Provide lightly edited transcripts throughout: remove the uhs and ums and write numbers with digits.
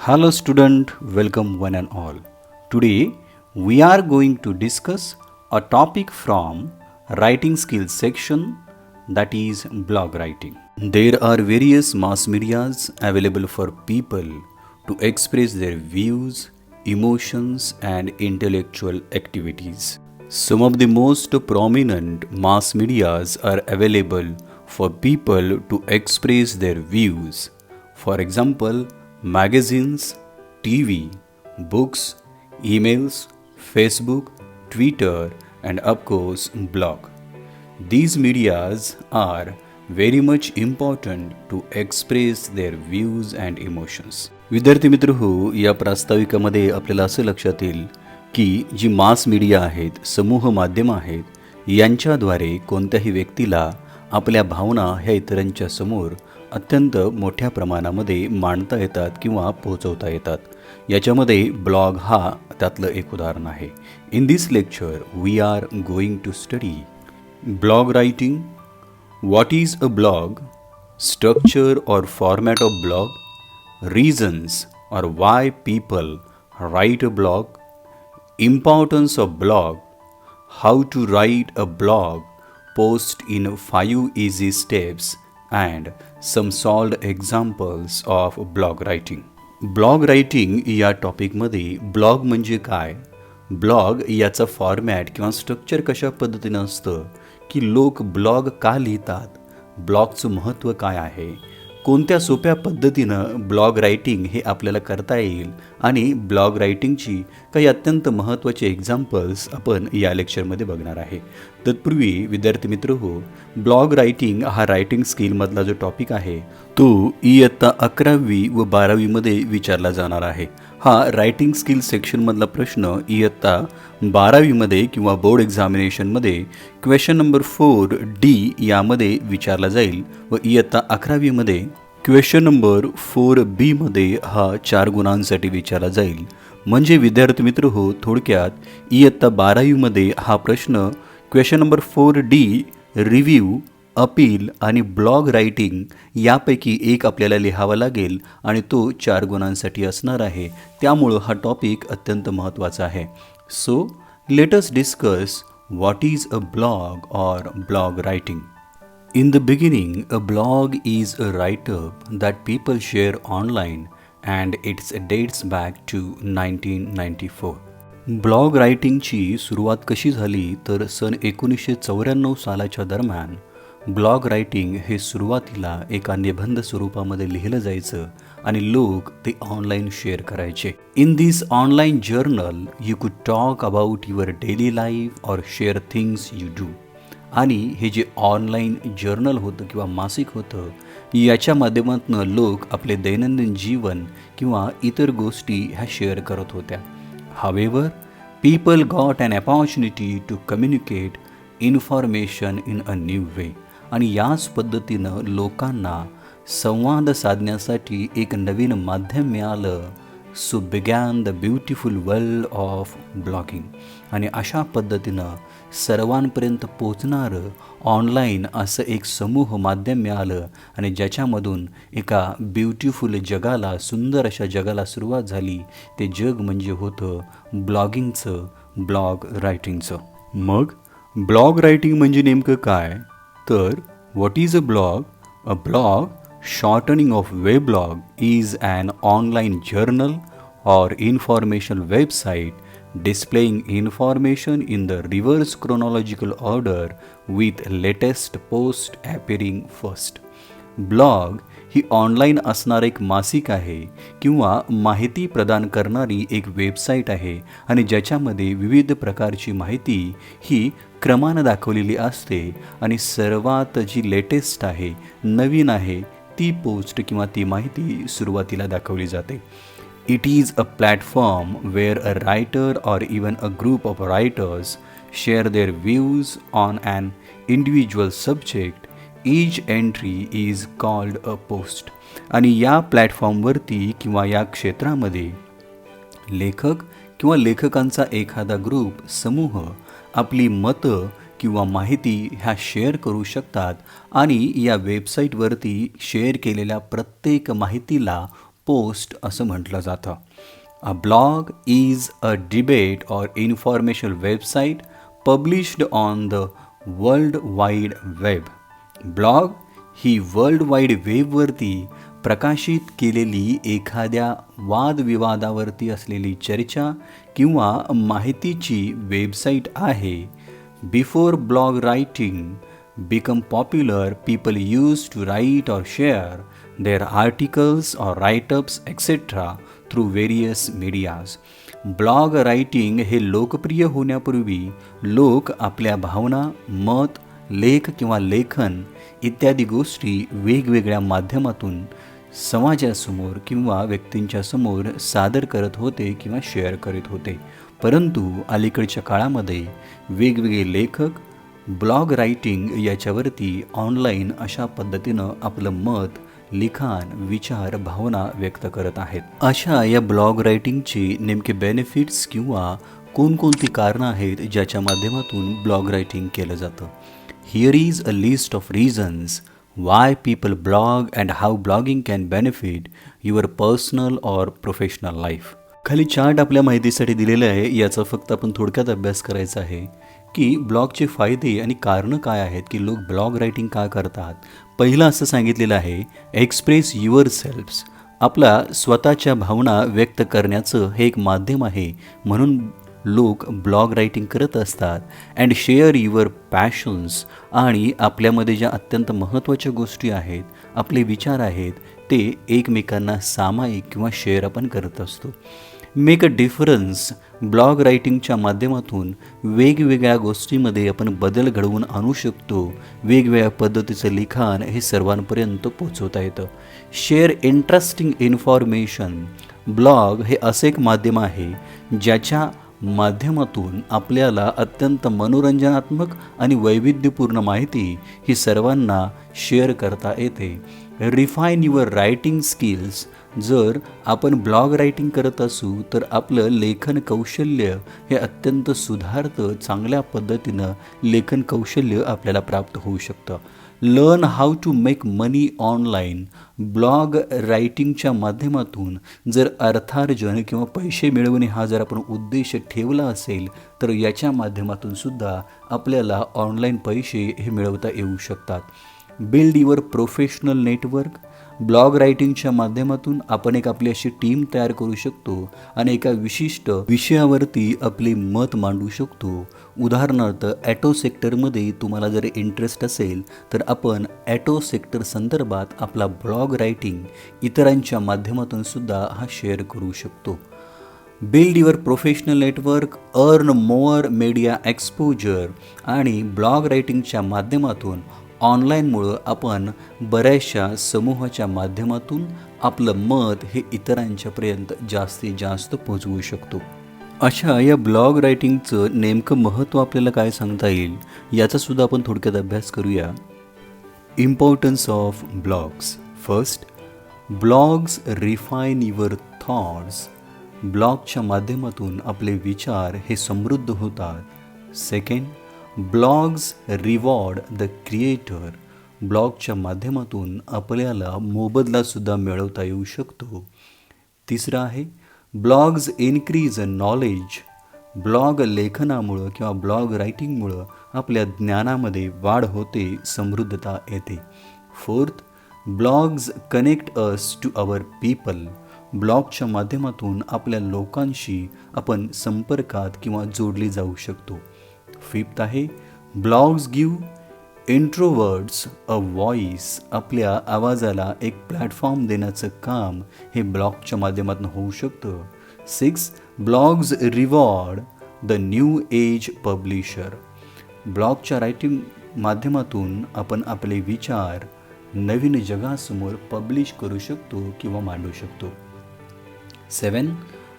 Hello student, welcome one and all. Today we are going to discuss a topic from writing skills section, that is blog writing. There are various mass medias available for people to express their views, emotions and intellectual activities. Some of the most prominent mass medias are available for people to express their views. For example, magazines, TV, books, emails, Facebook, Twitter, and of course, blog. These medias are very much important to express their views and emotions. विद्यार्थी मित्र हो, या प्रास्ताविकामध्ये आपल्याला असं लक्षात येईल की जी mass media आहेत, समूह माध्यम आहेत, यांच्याद्वारे कोणत्याही व्यक्तीला आपल्या भावना ह्या इतरांच्या समोर अत्यंत मोठ्या प्रमाणामध्ये मांडता येतात किंवा पोहोचवता येतात. याच्यामध्ये ब्लॉग हा त्यातलं एक उदाहरण आहे. In this lecture we are going to study blog writing, what is a blog, structure or format of blog, reasons or why people write a blog, importance of blog, how to write a blog post in 5 easy steps and some solved examples of blog writing. Blog writing या टॉपिकमध्ये blog म्हणजे काय, blog याचा format किंवा structure कशा पद्धतीनं असतं, की लोक ब्लॉग का लिहितात, ब्लॉगचं महत्त्व काय आहे, कोणत्या सोप्या पद्धतीनं ब्लॉग रायटिंग हे आपल्याला करता येईल आणि ब्लॉग रायटिंगची काही अत्यंत महत्त्वाचे एक्झाम्पल्स आपण या लेक्चरमध्ये बघणार आहे. तत्पूर्वी विद्यार्थी मित्र हो, ब्लॉग रायटिंग हा रायटिंग स्किलमधला जो टॉपिक आहे तो इयत्ता 11वी व 12वीमध्ये विचारला जाणार आहे. हा रायटिंग स्किल सेक्शनमधला प्रश्न इयत्ता 12वीमध्ये किंवा बोर्ड एक्झामिनेशनमध्ये क्वेश्चन नंबर 4D यामध्ये विचारला जाईल व इयत्ता 11वीमध्ये क्वेश्चन नंबर 4B मध्ये हा 4 गुणांसाठी विचारला जाईल. म्हणजे विद्यार्थी मित्र हो, थोडक्यात इयत्ता 12वीमध्ये हा प्रश्न question number 4D review, appeal आणि ब्लॉग रायटिंग यापैकी एक आपल्याला लिहावा लागेल आणि तो 4 गुणांसाठी असणार आहे. त्यामुळं हा टॉपिक अत्यंत महत्त्वाचा आहे. So let us discuss what is a blog or blog writing. In the beginning, a blog is a write-up that people share online and it dates back to 1994. Blog रायटिंगची सुरुवात कशी झाली तर सन 1994 सालाच्या दरम्यान ब्लॉग रायटिंग हे सुरुवातीला एका निबंध स्वरूपामध्ये लिहिलं जायचं आणि लोक ते ऑनलाईन शेअर करायचे. In this online journal you could talk about your daily life or share things you do. आणि हे जे ऑनलाईन जर्नल होतं किंवा मासिक होतं, याच्या माध्यमातून लोक आपले दैनंदिन जीवन किंवा इतर गोष्टी ह्या शेअर करत होत्या. However people got an opportunity to communicate information in a new way. आणि याच पद्धतीनं लोकांना संवाद साधण्यासाठी एक नवीन माध्यम मिळालं. So begin the beautiful world of blogging. आणि अशा पद्धतीनं सर्वांपर्यंत पोचणारं ऑनलाईन असं एक समूह माध्यम मिळालं आणि ज्याच्यामधून एका ब्युटिफुल जगाला, सुंदर अशा जगाला सुरुवात झाली. ते जग म्हणजे होतं ब्लॉगिंगचं, ब्लॉग रायटिंगचं. मग ब्लॉग रायटिंग म्हणजे नेमकं काय तर what is a blog? A blog, shortening of weblog, is an online journal or information website displaying information in the reverse chronological order with latest post appearing first. Blog ही online असणार एक मासिक आहे किंवा माहिती प्रदान करणारी एक वेबसाईट आहे आणि ज्याच्यामध्ये विविध प्रकारची माहिती ही क्रमानं दाखवलेली असते आणि सर्वात जी लेटेस्ट आहे, नवीन आहे, ती पोस्ट किंवा ती माहिती सुरुवातीला दाखवली जाते. It is a platform where a writer or even a group of writers share their views on an individual subject. Each entry is called a post. आणि या प्लॅटफॉर्मवरती किंवा या क्षेत्रामध्ये लेखक किंवा लेखकांचा एखादा ग्रुप, समूह आपली मतं किंवा माहिती ह्या शेअर करू शकतात आणि या वेबसाईटवरती शेअर केलेल्या प्रत्येक माहितीला पोस्ट असं म्हटलं जातं. A blog is a debate or information website published on the world wide web. Blog ही वर्ल्ड वाईड वेबवरती प्रकाशित केलेली एखाद्या वादविवादावरती असलेली चर्चा किंवा माहितीची वेबसाईट आहे. Before blog writing become popular, people used to write or share their articles or write-ups etc. through various medias. Blog writing हे लोकप्रिय होण्यापूर्वी लोक आपल्या भावना, मत, लेख किंवा लेखन इत्यादी गोष्टी वेगवेगळ्या माध्यमातून समाजासमोर किंवा व्यक्तींच्या समोर सादर करत होते किंवा शेअर करत होते. परंतु अलीकडच्या काळामध्ये वेगवेगळे लेखक ब्लॉग रायटिंग याच्यावरती ऑनलाईन अशा पद्धतीनं आपलं मत, लिखाण, विचार, भावना व्यक्त करत आहेत. अशा या ब्लॉग रायटिंगची नेमके बेनिफिट्स किंवा कोणकोणती कारणं आहेत ज्याच्या माध्यमातून ब्लॉग रायटिंग केलं जातं. Here is a list of reasons why people blog and how blogging can benefit your personal or professional life. खाली चार्ट आपल्या माहितीसाठी दिलेलं आहे. याचा फक्त आपण थोडक्यात अभ्यास करायचा आहे की ब्लॉगचे फायदे आणि कारणं काय आहेत, की लोक ब्लॉग रायटिंग का करतात. पहिलं असं सांगितलेलं आहे, एक्सप्रेस युअर सेल्फ्स. आपला स्वतःच्या भावना व्यक्त करण्याचं हे एक माध्यम आहे, म्हणून लोक ब्लॉग रायटिंग करत असतात. And share your passions. आणि आपल्यामध्ये ज्या अत्यंत महत्त्वाच्या गोष्टी आहेत, आपले विचार आहेत, ते एकमेकांना सामायिक किंवा शेअर आपण करत असतो. Make a difference. ब्लॉग रायटिंगच्या माध्यमातून वेगवेगळ्या गोष्टीमध्ये आपण बदल घडवून आणू शकतो. वेगवेगळ्या पद्धतीचं लिखाण हे सर्वांपर्यंत पोचवता येतं. Share interesting information. ब्लॉग हे असे एक माध्यम आहे ज्याच्या माध्यमातून आपल्याला अत्यंत मनोरंजनात्मक आणि वैविध्यपूर्ण माहिती ही सर्वांना शेअर करता येते. Refine your writing skills. जर आपण ब्लॉग रायटिंग करत असू तर आपलं लेखन कौशल्य हे अत्यंत सुधारतं. चांगल्या पद्धतीनं लेखन कौशल्य आपल्याला प्राप्त होऊ शकतं. Learn how to make money online. Blog रायटिंगच्या माध्यमातून जर अर्थार्जन किंवा पैसे मिळवणे हा जर आपण उद्देश ठेवला असेल तर याच्या माध्यमातून सुद्धा आपल्याला ऑनलाईन पैसे हे मिळवता येऊ शकतात. Build your professional network. Blog रायटिंगच्या माध्यमातून आपण एक आपली अशी टीम तयार करू शकतो आणि एका विशिष्ट विषयावरती आपले मत मांडू शकतो. उदाहरणार्थ ॲटो सेक्टरमध्ये तुम्हाला जर इंटरेस्ट असेल तर आपण ॲटो सेक्टर संदर्भात आपला ब्लॉग रायटिंग इतरांच्या माध्यमातून सुद्धा हा शेअर करू शकतो. Build your professional network. Earn mower media exposure. आणि ब्लॉग रायटिंगच्या माध्यमातून ऑनलाईनमुळं आपण बऱ्याचशा समूहाच्या माध्यमातून आपलं मत हे इतरांच्यापर्यंत जास्तीत जास्त पोचवू शकतो. अशा या ब्लॉग रायटिंगचं नेमकं महत्त्व आपल्याला काय सांगता येईल याचासुद्धा आपण थोडक्यात अभ्यास करूया. Importance of blogs. First, blogs refine your thoughts. ब्लॉगच्या माध्यमातून आपले विचार हे समृद्ध होतात. Second, blogs reward the creator. ब्लॉगच्या माध्यमातून आपल्याला मोबदलासुद्धा मिळवता येऊ शकतो. तिसरं आहे, ब्लॉग्स इन्क्रीज नॉलेज. ब्लॉग लेखनामुळं किंवा ब्लॉग रायटिंगमुळं आपल्या ज्ञानामध्ये वाढ होते, समृद्धता येते. Fourth, blogs connect us to our people. ब्लॉगच्या माध्यमातून आपल्या लोकांशी आपण संपर्कात किंवा जोडले जाऊ शकतो. फिफ्थ आहे, blogs give introverts a voice. आपल्या आवाजाला एक प्लॅटफॉर्म देण्याचं काम हे ब्लॉगच्या माध्यमातून होऊ शकतं. Six, blogs reward the new age publisher. ब्लॉगच्या रायटिंग माध्यमातून आपण आपले विचार नवीन जगासमोर पब्लिश करू शकतो किंवा मांडू शकतो. सेवन,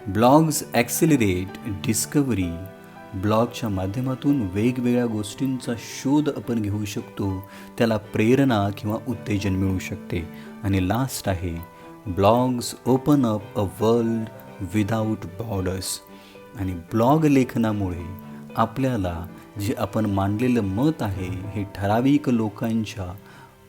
ब्लॉग्स ॲक्सिलरेट डिस्कवरी. ब्लॉगच्या माध्यमातून वेगवेगळ्या गोष्टींचा शोध आपण घेऊ शकतो, त्याला प्रेरणा किंवा उत्तेजन मिळू शकते. आणि लास्ट आहे, blogs open up a world without borders. आणि ब्लॉग लेखनामुळे आपल्याला जे आपण मांडलेलं मत आहे हे ठराविक लोकांच्या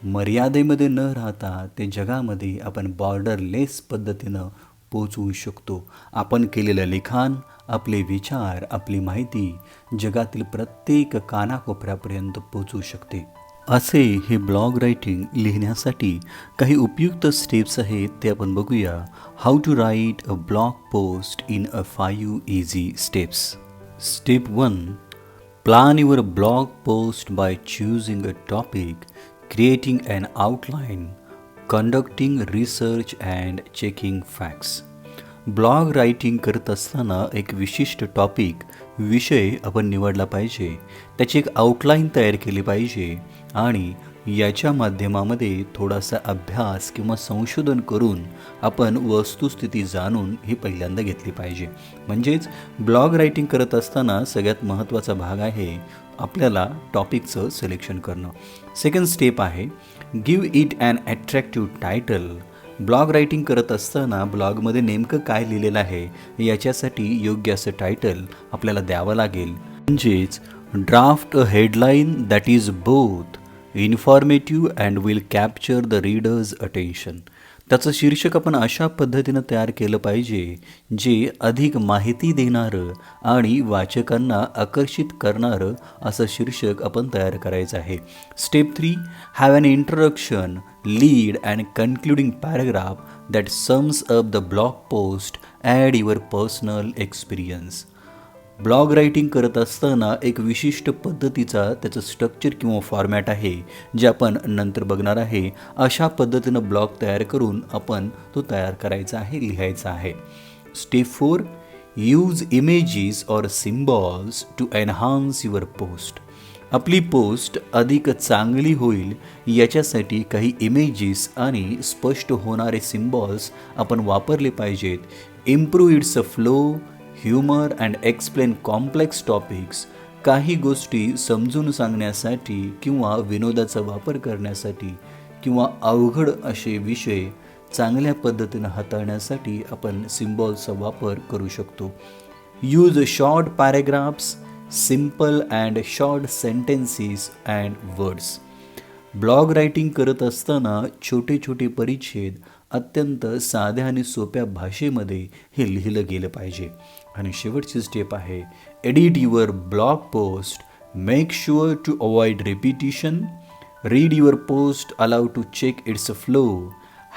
मर्यादेमध्ये न राहता ते जगामध्ये आपण बॉर्डरलेस पद्धतीनं पोचवू शकतो. आपण केलेलं लिखाण, आपले विचार, आपली माहिती जगातील प्रत्येक कानाकोपऱ्यापर्यंत पोचू शकते. असे हे ब्लॉग रायटिंग लिहिण्यासाठी काही उपयुक्त स्टेप्स आहेत ते आपण बघूया. How to write a blog post in a 5 easy steps. Step 1. Plan your blog post by choosing a topic, creating an outline, conducting research and checking facts. Blog writing करत असताना एक विशिष्ट टॉपिक, विषय आपण निवडला पाहिजे, त्याची एक आउटलाईन तयार केली पाहिजे आणि याच्या माध्यमामध्ये थोडासा अभ्यास किंवा संशोधन करून आपण वस्तुस्थिती जाणून ही पहिल्यांदा घेतली पाहिजे. म्हणजेच ब्लॉग रायटिंग करत असताना सगळ्यात महत्त्वाचा भाग आहे आपल्याला टॉपिकचं सिलेक्शन करणं. सेकंड स्टेप आहे give it an attractive title. Blog writing करत असताना ब्लॉगमध्ये नेमकं काय लिहिलेलं आहे याच्यासाठी योग्य असं टायटल आपल्याला द्यावं लागेल. म्हणजेच draft a headline that is both informative and will capture the readers attention. त्याचं शीर्षक आपण अशा पद्धतीनं तयार केलं पाहिजे जे अधिक माहिती देणारं आणि वाचकांना आकर्षित करणारं असं शीर्षक आपण तयार करायचं आहे. Step 3. Have an introduction, lead and concluding paragraph that sums up the blog post. Add your personal experience. Blog writing करत असताना एक विशिष्ट पद्धतीचा त्याचं स्ट्रक्चर किंवा फॉर्मॅट आहे जे आपण नंतर बघणार आहे. अशा पद्धतीनं ब्लॉग तयार करून आपण तो तयार करायचा आहे, लिहायचा आहे. Step 4. Use images or symbols to enhance your post. आपली पोस्ट अधिक चांगली होईल याच्यासाठी काही इमेजेस आणि स्पष्ट होणारे सिम्बॉल्स आपण वापरले पाहिजेत. Improve it's a flow, humour and explain complex topics. काही गोष्टी समजून सांगण्यासाठी किंवा विनोदाचा वापर करण्यासाठी किंवा अवघड असे विषय चांगल्या पद्धतीनं हाताळण्यासाठी आपण सिम्बॉल्सचा वापर करू शकतो. Use short paragraphs, simple and short sentences and words. Blog writing करत असताना छोटे छोटे परिच्छेद अत्यंत साध्या आणि सोप्या भाषेमध्ये हे लिहिलं गेलं पाहिजे. आणि शेवटची स्टेप आहे edit your blog post. Make sure to avoid repetition. Read your post, allow to check its flow.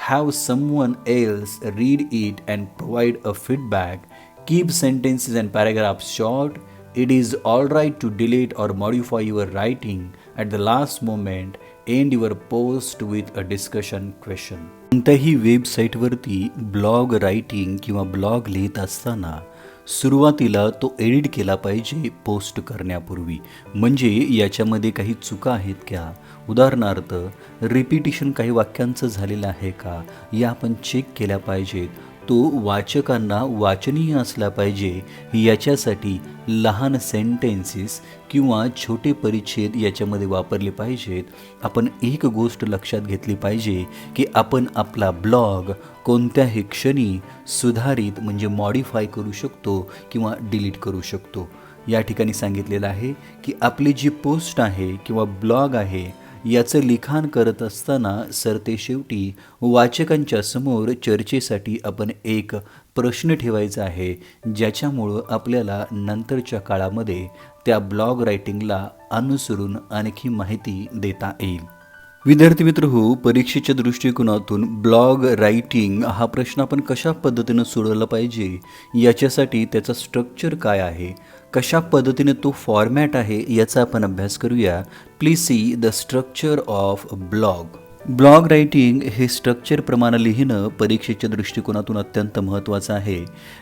Have someone else read it and provide a feedback. Keep sentences and paragraphs short. It is all right to delete or modify your writing at the last moment. End your post with a discussion question. कोणत्याही वेबसाईटवरती blog writing किंवा blog लिहित असताना सुरुवातीला तो edit केला पाहिजे post करण्यापूर्वी. म्हणजे याच्यामध्ये काही चुका आहेत का, उदाहरणार्थ रिपिटिशन काही वाक्यांचं झालेलं आहे का, या आपण चेक केल्या पाहिजेत. तो वाचकांना वाचनीय असला पाहिजे याच्यासाठी लहान सेंटेन्सेस किंवा छोटे परिच्छेद याच्यामध्ये वापरले पाहिजेत. आपण एक गोष्ट लक्षात घेतली पाहिजे की आपण आपला ब्लॉग कोणत्याही क्षणी सुधारित म्हणजे मॉडिफाय करू शकतो किंवा डिलीट करू शकतो. या ठिकाणी सांगितलेलं आहे की आपली जी पोस्ट आहे किंवा ब्लॉग आहे याचं लिखाण करत असताना सरतेशेवटी वाचकांच्या समोर चर्चेसाठी आपण एक प्रश्न ठेवायचा आहे ज्याच्यामुळं आपल्याला नंतरच्या काळामध्ये त्या ब्लॉग रायटिंगला अनुसरून आणखी माहिती देता येईल. विद्यार्थी मित्र हो, परीक्षेच्या दृष्टिकोनातून ब्लॉग रायटिंग हा प्रश्न आपण कशा पद्धतीनं सोडवला पाहिजे याच्यासाठी त्याचा स्ट्रक्चर काय आहे, कशा पद्धतीने तो फॉर्मॅट आहे याचा आपण अभ्यास करूया. Please see the structure of blog. Blog writing हे स्ट्रक्चरप्रमाणे लिहिणं परीक्षेच्या दृष्टिकोनातून अत्यंत महत्त्वाचं आहे.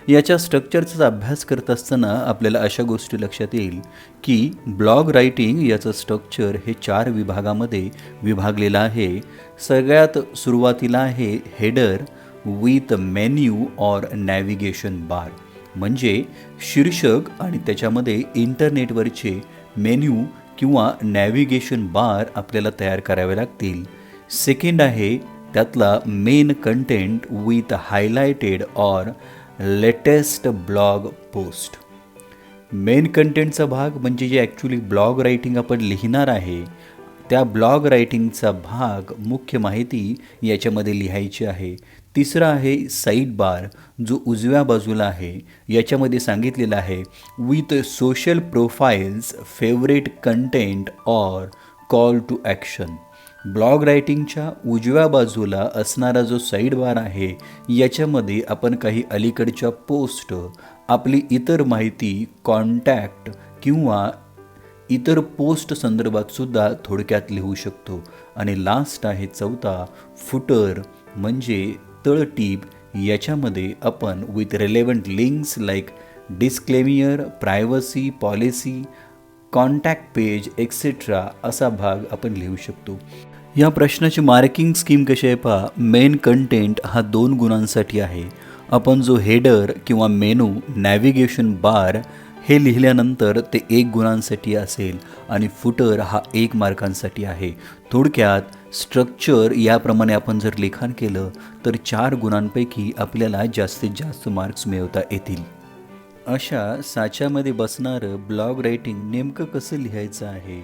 याच्या स्ट्रक्चरचा अभ्यास करत असताना आपल्याला अशा गोष्टी लक्षात येईल की ब्लॉग रायटिंग याचं स्ट्रक्चर हे 4 विभागामध्ये विभागलेलं आहे. सगळ्यात सुरुवातीला आहे header with menu or navigation bar. म्हणजे शीर्षक आणि त्याच्यामध्ये इंटरनेटवरचे मेन्यू किंवा नॅव्हिगेशन बार आपल्याला तयार करावे लागतील. सेकंड आहे त्यातला main content with highlighted or latest blog post. Main कंटेंटचा भाग म्हणजे जे ॲक्च्युली ब्लॉग रायटिंग आपण लिहिणार आहे त्या ब्लॉग रायटिंगचा भाग मुख्य माहिती याच्यामध्ये लिहायची आहे. तिसरा आहे साईड बार, जो उजव्या बाजूला आहे. याच्यामध्ये सांगितलेलं आहे with social profiles, favourite content or call to action. Blog रायटिंगच्या उजव्या बाजूला असणारा जो साईड बार आहे याच्यामध्ये आपण काही अलीकडच्या पोस्ट, आपली इतर माहिती, कॉन्टॅक्ट किंवा इतर पोस्ट संदर्भात सुद्धा थोडक्यात लिहू शकतो. आणि लास्ट आहे चौथा फुटर, म्हणजे तळटीप. याच्यामध्ये आपण with relevant links like disclaimer, privacy policy, contact page etcetera असा भाग आपण लिहू शकतो. या प्रश्नाची मार्किंग स्कीम कशी आहे पहा. मेन कंटेंट हा 2 गुणांसाठी आहे. आपण जो हेडर किंवा मेनू, नॅव्हिगेशन बार हे लिहिल्यानंतर ते 1 गुणांसाठी असेल आणि फुटर हा 1 मार्कांसाठी आहे. थोडक्यात स्ट्रक्चर याप्रमाणे आपण जर लिखाण केलं तर 4 गुणांपैकी आपल्याला जास्तीत जास्त मार्क्स मिळवता येतील. अशा साच्यामध्ये बसणारं ब्लॉग रायटिंग नेमकं कसं लिहायचं आहे.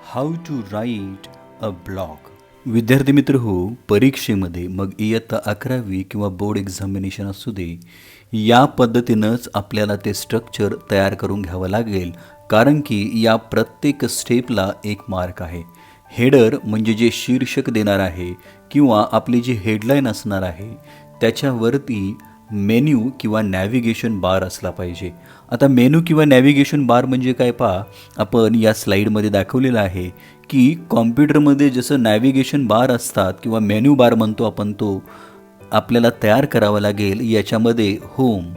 How to write a blog. विद्यार्थी मित्र हो, परीक्षेमध्ये मग इयत्ता 11वी किंवा बोर्ड एक्झामिनेशन असू दे, या पद्धतीनंच आपल्याला ते स्ट्रक्चर तयार करून घ्यावं लागेल. कारण की या प्रत्येक स्टेपला 1 मार्क आहे. हेडर म्हणजे जे शीर्षक देणार आहे किंवा आपली जी हेडलाईन असणार आहे त्याच्यावरती मेन्यू किंवा नॅव्हिगेशन बार असला पाहिजे. आता मेनू किंवा नॅव्हिगेशन बार म्हणजे काय पहा, आपण या स्लाईडमध्ये दाखवलेलं आहे की कॉम्प्युटरमध्ये जसं नॅव्हिगेशन बार असतात किंवा मेन्यू बार म्हणतो आपण, तो आपल्याला तयार करावा लागेल. याच्यामध्ये home,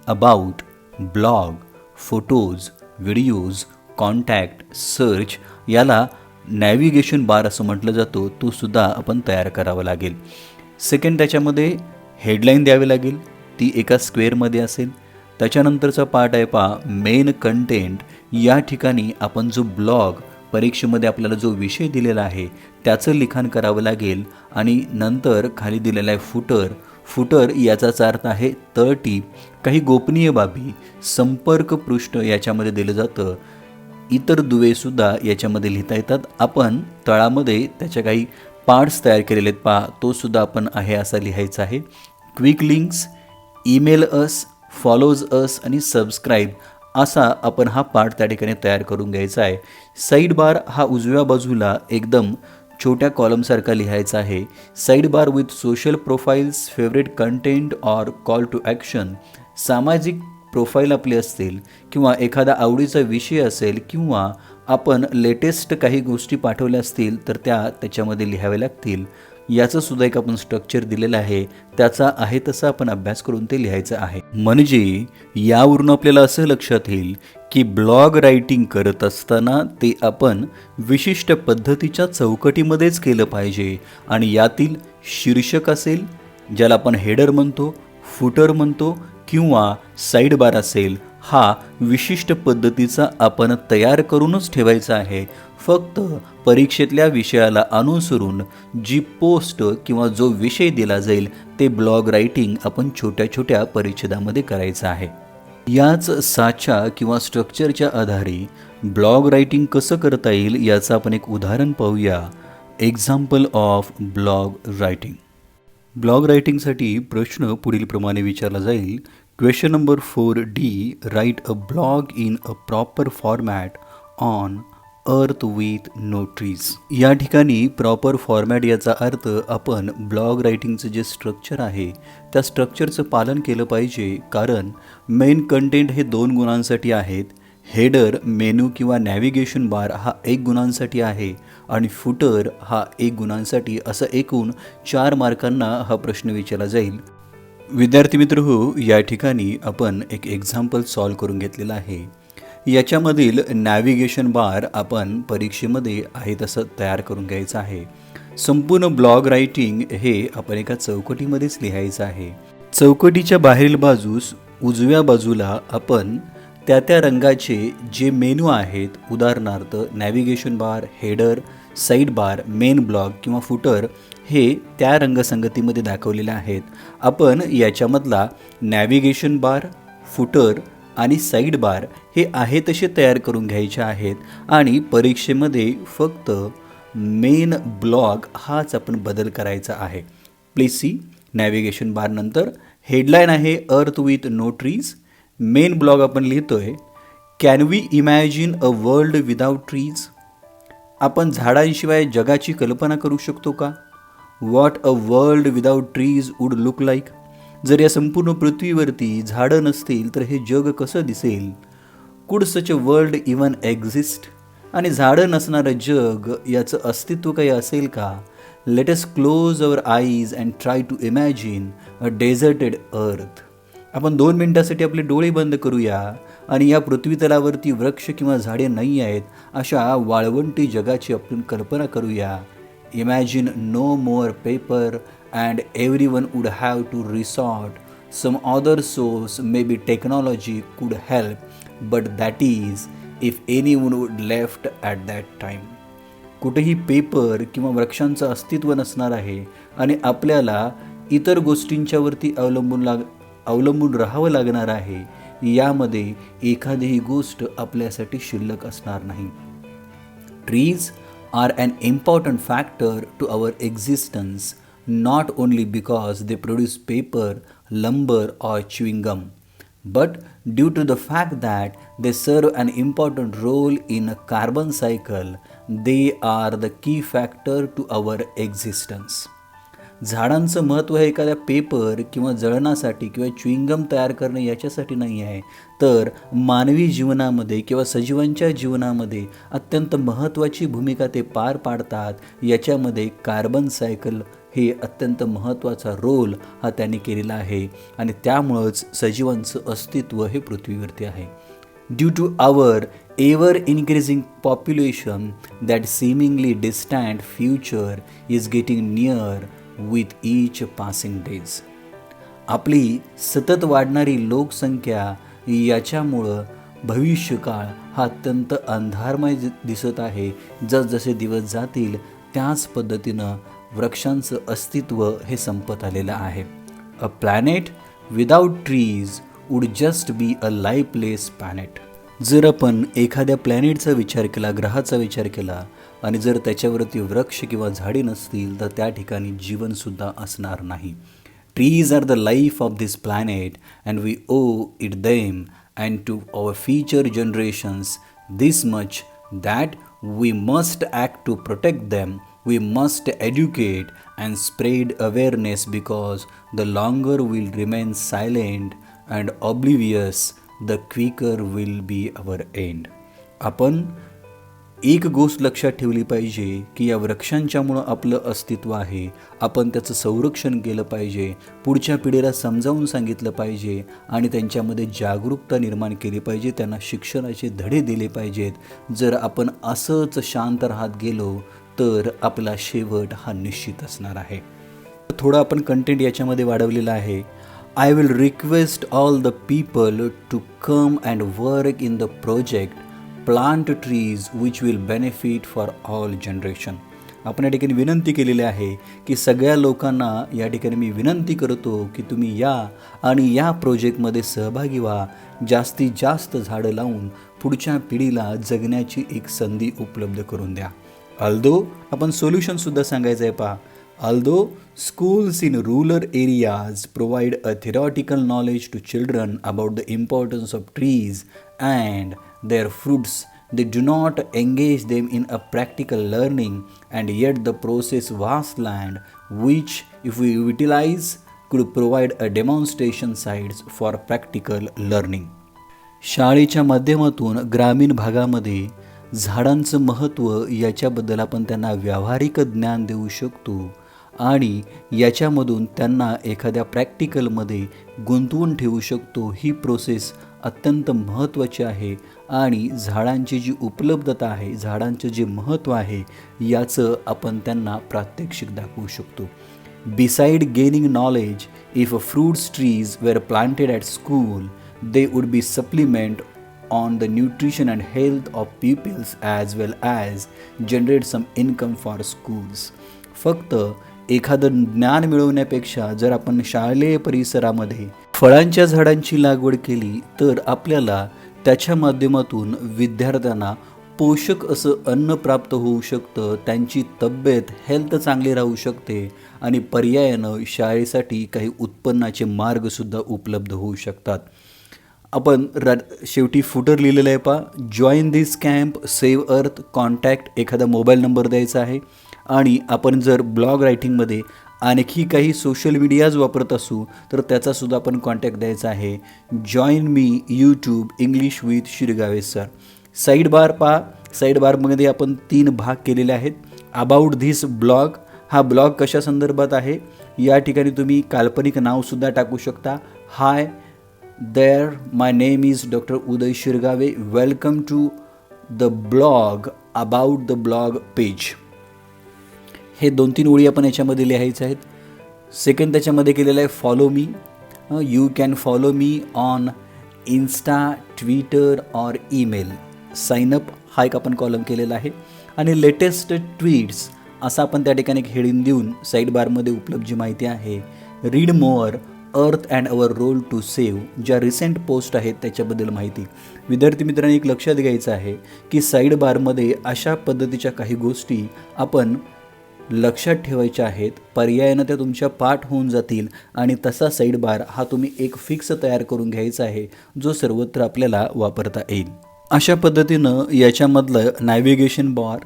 about, blog, photos, videos, contact, search याला नॅव्हिगेशन बार असं म्हटलं जातो, तो सुद्धा आपण तयार करावा लागेल. सेकंड, त्याच्यामध्ये हेडलाईन द्यावी लागेल, ती एका स्क्वेअरमध्ये असेल. त्याच्यानंतरचा पार्ट आहे पहा मेन कंटेंट. या ठिकाणी आपण जो ब्लॉग, परीक्षेमध्ये आपल्याला जो विषय दिलेला आहे त्याचं लिखाण करावं लागेल. आणि नंतर खाली दिलेला आहे फुटर. फुटर याचाच अर्थ आहे तळटीप. काही गोपनीय बाबी, संपर्क पृष्ठ याच्यामध्ये दिलं जातं. इतर दुवेसुद्धा याच्यामध्ये लिहिता येतात. आपण तळामध्ये त्याच्या काही पार्ट्स तयार केलेले आहेत पहा, तो सुद्धा आपण आहे असा लिहायचा आहे. Quick links, email us, follows us आणि सबस्क्राईब असा आपण हा पार्ट त्या ठिकाणी तयार करून घ्यायचा आहे. साईड बार हा उजव्या बाजूला एकदम छोट्या कॉलमसारखा लिहायचा आहे. Side bar with social profiles, favourite content or call to action. सामाजिक प्रोफाईल आपली असतील किंवा एखादा आवडीचा विषय असेल किंवा आपण लेटेस्ट काही गोष्टी पाठवल्या असतील तर त्याच्यामध्ये लिहाव्या लागतील. याचं सुद्धा एक आपण स्ट्रक्चर दिलेलं आहे, त्याचा आहे तसा आपण अभ्यास करून ते लिहायचं आहे. म्हणजे यावरून आपल्याला असं लक्षात येईल की ब्लॉग रायटिंग करत असताना ते आपण विशिष्ट पद्धतीच्या चौकटीमध्येच केलं पाहिजे. आणि यातील शीर्षक असेल, ज्याला आपण हेडर म्हणतो, फुटर म्हणतो किंवा साईड बार असेल, हा विशिष्ट पद्धतीचा आपण तयार करूनच ठेवायचा आहे. फक्त परीक्षेतल्या विषयाला अनुसरून जी पोस्ट किंवा जो विषय दिला जाईल ते ब्लॉग रायटिंग आपण छोट्या छोट्या परिच्छेदामध्ये करायचं आहे. याच साच्या किंवा स्ट्रक्चरच्या आधारे ब्लॉग रायटिंग कसं करता येईल याचं आपण एक उदाहरण पाहूया. Example of blog writing. Blog रायटिंगसाठी प्रश्न पुढील प्रमाणे विचारला जाईल. Question number 4D, write a blog in a proper format on earth with no trees. या ठिकाणी प्रॉपर फॉर्मॅट याचा अर्थ आपण ब्लॉग रायटिंगचं जे स्ट्रक्चर आहे त्या स्ट्रक्चरचं पालन केलं पाहिजे. कारण मेन कंटेंट हे 2 गुणांसाठी आहेत. हेडर, मेनू किंवा नॅव्हिगेशन बार हा 1 गुणांसाठी आहे आणि फुटर हा 1 गुणांसाठी. असं एकूण 4 मार्कांना हा प्रश्न विचारला जाईल. विद्यार्थी मित्र हो, या ठिकाणी आपण एक एक्झाम्पल सॉल्व करून घेतलेलं आहे. याच्यामधील नॅव्हिगेशन बार आपण परीक्षेमध्ये आहे तसं तयार करून घ्यायचं आहे. संपूर्ण ब्लॉग रायटिंग हे आपण एका चौकटीमध्येच लिहायचं आहे. चौकटीच्या बाहेरील बाजूस उजव्या बाजूला आपण त्या रंगाचे जे मेनू आहेत, उदाहरणार्थ नॅव्हिगेशन बार, हेडर, साईड बार, मेन ब्लॉग किंवा फुटर, हे त्या रंगसंगतीमध्ये दाखवलेले आहेत. आपण याच्यामधला नॅव्हिगेशन बार, फुटर आणि साईड बार हे आहे तसे तयार करून घ्यायचे आहेत आणि परीक्षेमध्ये फक्त मेन ब्लॉग हाच आपण बदल करायचा आहे. प्लीज सी नॅव्हिगेशन बार नंतर हेडलाईन आहे earth with no trees. Main blog आपण लिहितोय can we imagine a world without trees. आपण झाडांशिवाय जगाची कल्पना करू शकतो का? What a world without trees would look like. जर या संपूर्ण पृथ्वीवरती झाडं नसतील तर हे जग कसं दिसेल? Could such a world even exist. आणि झाडं नसणारं जग याचं अस्तित्व काही असेल का? Let us close our eyes and try to imagine a deserted earth. आपण 2 मिनिटासाठी आपले डोळे बंद करूया आणि या पृथ्वीतलावरती वृक्ष किंवा झाडे नाही आहेत अशा वाळवंटी जगाची आपण कल्पना करूया. Imagine no more paper and everyone would have to resort some other source. Maybe technology could help but that is if anyone would left at that time. कुठेही पेपर किंवा वृक्षांचं अस्तित्व नसणार आहे आणि आपल्याला इतर गोष्टींच्यावरती अवलंबून राहावं लागणार आहे. यामध्ये एखादीही गोष्ट आपल्यासाठी शिल्लक असणार नाही. Trees are an important factor to our existence not only because they produce paper, lumber or chewing gum, but due to the fact that they serve an important role in a carbon cycle. They are the key factor to our existence. झाडांचं महत्त्व हे एखाद्या paper किंवा जळणासाठी किंवा chewing gum तयार करणे याच्यासाठी नाही आहे, तर मानवी जीवनामध्ये किंवा सजीवांच्या जीवनामध्ये अत्यंत महत्त्वाची भूमिका ते पार पाडतात. याच्यामध्ये कार्बन सायकल हे अत्यंत महत्त्वाचा रोल हा त्यांनी केलेला आहे आणि त्यामुळंच सजीवांचं अस्तित्व हे पृथ्वीवरती आहे. Due to our ever increasing population that seemingly distant future is getting near with each passing days. आपली सतत वाढणारी लोकसंख्या याच्यामुळं भविष्यकाळ हा अत्यंत अंधारमय दिसत आहे. जसजसे दिवस जातील त्याच पद्धतीनं वृक्षांचं अस्तित्व हे संपत आलेलं आहे. A planet without trees would just be a lifeless planet. जर आपण एखाद्या प्लॅनेटचा विचार केला, ग्रहाचा विचार केला आणि जर त्याच्यावरती वृक्ष किंवा झाडे नसतील तर त्या ठिकाणी जीवनसुद्धा असणार नाही. Trees are the life of this planet and we owe it them and to our future generations this much that we must act to protect them. We must educate and spread awareness because the longer we'll remain silent and oblivious, the quicker will be our end. आपण एक गोष्ट लक्षात ठेवली पाहिजे की या वृक्षांच्यामुळं आपलं अस्तित्व आहे. आपण त्याचं संरक्षण केलं पाहिजे, पुढच्या पिढीला समजावून सांगितलं पाहिजे आणि त्यांच्यामध्ये जागरूकता निर्माण केली पाहिजे, त्यांना शिक्षणाचे धडे दिले पाहिजेत. जर आपण असंच शांत राहत गेलो तर आपला शेवट हा निश्चित असणार आहे. थोडं आपण कंटेंट याच्यामध्ये वाढवलेलं आहे. I will request all the people to come and work in the project plant trees which will benefit for all generation. आपण या ठिकाणी विनंती केलेली आहे की सगळ्या लोकांना या ठिकाणी मी विनंती करतो की तुम्ही या आणि या प्रोजेक्टमध्ये सहभागी व्हा. जास्तीत जास्त झाडं लावून पुढच्या पिढीला जगण्याची एक संधी उपलब्ध करून द्या. अल्दो आपण सोल्युशनसुद्धा सांगायचं आहे पहा. Although schools in rural areas provide a theoretical knowledge to children about the importance of trees and their fruits, they do not engage them in a practical learning, and yet the process vast land which if we utilize could provide a demonstration sites for practical learning. शाळेच्या माध्यमातून ग्रामीण भागामध्ये झाडांचं महत्त्व याच्याबद्दल आपण त्यांना व्यावहारिक ज्ञान देऊ शकतो आणि याच्यामधून त्यांना एखाद्या प्रॅक्टिकलमध्ये गुंतवून ठेवू शकतो. ही प्रोसेस अत्यंत महत्त्वाची आहे आणि झाडांची जी उपलब्धता आहे, झाडांचं जे महत्त्व आहे याचं आपण त्यांना प्रात्यक्षिक दाखवू शकतो. Beside gaining knowledge, if a fruits trees were planted at school they would be supplement on the nutrition and health of pupils as well as generate some income for schools. फक्त एखादं ज्ञान मिळवण्यापेक्षा जर आपण शालेय परिसरामध्ये फळांच्या झाडांची लागवड केली तर आपल्याला त्याच्या माध्यमातून विद्यार्थ्यांना पोषक असं अन्न प्राप्त होऊ शकतं, त्यांची तब्येत हेल्थ चांगली राहू शकते आणि पर्यायानं शाळेसाठी काही उत्पन्नाचे मार्गसुद्धा उपलब्ध होऊ शकतात. आपण शेवटी फुटर लिहिलेलं आहे पहा, जॉईन दिस कॅम्प, सेव्ह अर्थ, कॉन्टॅक्ट, एखादा मोबाईल नंबर द्यायचा आहे. आणि आपण जर ब्लॉग रायटिंगमध्ये आणखी काही सोशल मीडियाज वापरत असू तर त्याचासुद्धा आपण कॉन्टॅक्ट द्यायचा आहे. Join me YouTube English with Shirgave sir. Side bar पहा, साईड बारमध्ये आपण 3 भाग केलेले आहेत. अबाउट धिस ब्लॉग, हा ब्लॉग कशा संदर्भात आहे या ठिकाणी तुम्ही काल्पनिक नावसुद्धा टाकू शकता. Hi there, my name is doctor Uday Shirgave, welcome to the blog about the blog page. हे 2-3 ओळी आपण याच्यामध्ये लिहायचे आहेत. सेकंड त्याच्यामध्ये केलेलं आहे follow me. You can follow me on Insta, Twitter or email. Signup हा एक आपण कॉलम केलेला आहे. आणि लेटेस्ट ट्वीट्स असा आपण त्या ठिकाणी एक हेडिंग देऊन साईड बारमध्ये उपलब्ध जी माहिती आहे, read more, earth and our role to save, ज्या रिसेंट पोस्ट आहेत त्याच्याबद्दल माहिती. विद्यार्थी मित्रांनी एक लक्षात घ्यायचं आहे की साईड बारमध्ये अशा पद्धतीच्या काही गोष्टी आपण लक्षात ठेवायच्या आहेत, पर्यायानं त्या तुमच्या पाठ होऊन जातील. आणि तसा साईड बार हा तुम्ही एक फिक्स तयार करून घ्यायचा आहे जो सर्वत्र आपल्याला वापरता येईल. अशा पद्धतीनं याच्यामधलं नॅव्हिगेशन बार,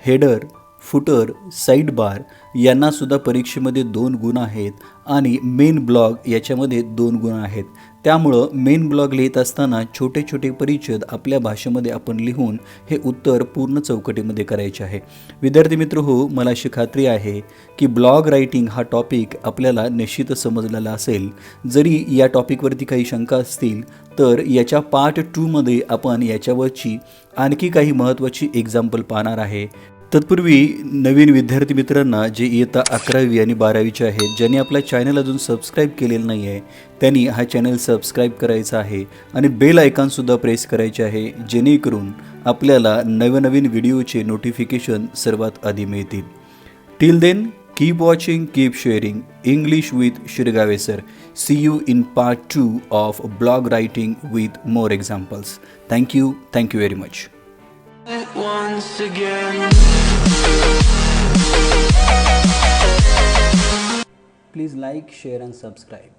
हेडर, फुटर, साईड बार यांनासुद्धा परीक्षेमध्ये 2 गुण आहेत आणि मेन ब्लॉग याच्यामध्ये 2 गुण आहेत. त्यामुळं मेन ब्लॉग लिहित असताना छोटे छोटे परिच्छेद आपल्या भाषेमध्ये आपण लिहून हे उत्तर पूर्ण चौकटीमध्ये करायचे आहे. विद्यार्थी मित्र हो, मला अशी खात्री आहे की ब्लॉग रायटिंग हा टॉपिक आपल्याला निश्चितच समजलेला असेल. जरी या टॉपिकवरती काही शंका असतील तर याच्या पार्ट 2मध्ये आपण याच्यावरची आणखी काही महत्त्वाची एक्झाम्पल पाहणार आहे. तत्पूर्वी नवीन विद्यार्थी मित्रांना जे इयत्ता 11वी आणि 12वीचे आहेत, ज्यांनी आपला चॅनल अजून सबस्क्राईब केलेलं नाही आहे त्यांनी हा चॅनल सबस्क्राईब करायचा आहे आणि बेल आयकॉनसुद्धा प्रेस करायचे आहे, जेणेकरून आपल्याला नवनवीन व्हिडिओचे नोटिफिकेशन सर्वात आधी मिळतील. Till then, keep watching, keep sharing. English with Shirgave sir. See you in part 2 of blog writing with more examples. Thank you very much. Once again. Please like, share and subscribe.